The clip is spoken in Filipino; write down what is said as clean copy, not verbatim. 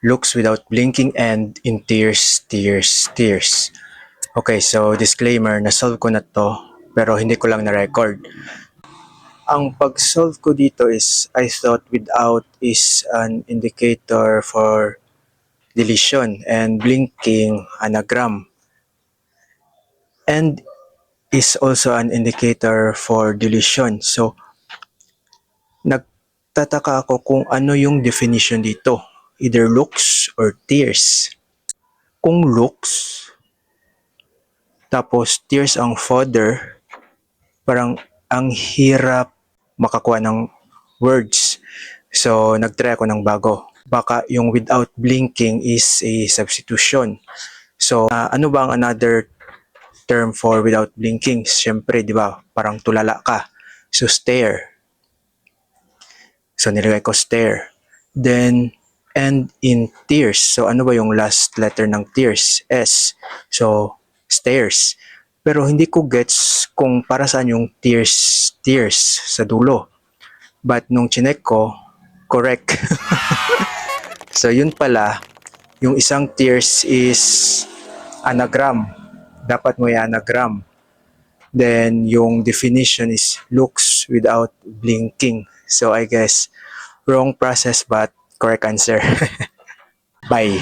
looks without blinking, and in tears, tears, tears. Okay, so disclaimer, na-solve ko na to, pero hindi ko lang na-record. Ang pag-solve ko dito is, I thought without is an indicator for deletion and blinking anagram. And is also an indicator for deletion. So, nagtataka ako kung ano yung definition dito. Either looks or tears. Kung looks, tapos tears ang fodder, parang ang hirap makakuha ng words. So, nagtry ako ng bago. Baka yung without blinking is a substitution. So, ano ba ang another term for without blinking? Siyempre, di ba? Parang tulala ka. So, stare. So, nilagay ko stare. Then, and in tears. So, ano ba yung last letter ng tears? S. So, stairs. Pero hindi ko gets kung para saan yung tears sa dulo. But nung chinek ko, correct. So, yun pala, yung isang tears is anagram. Dapat mo i-anagram. Then, yung definition is looks without blinking. So, I guess, wrong process but correct answer. Bye.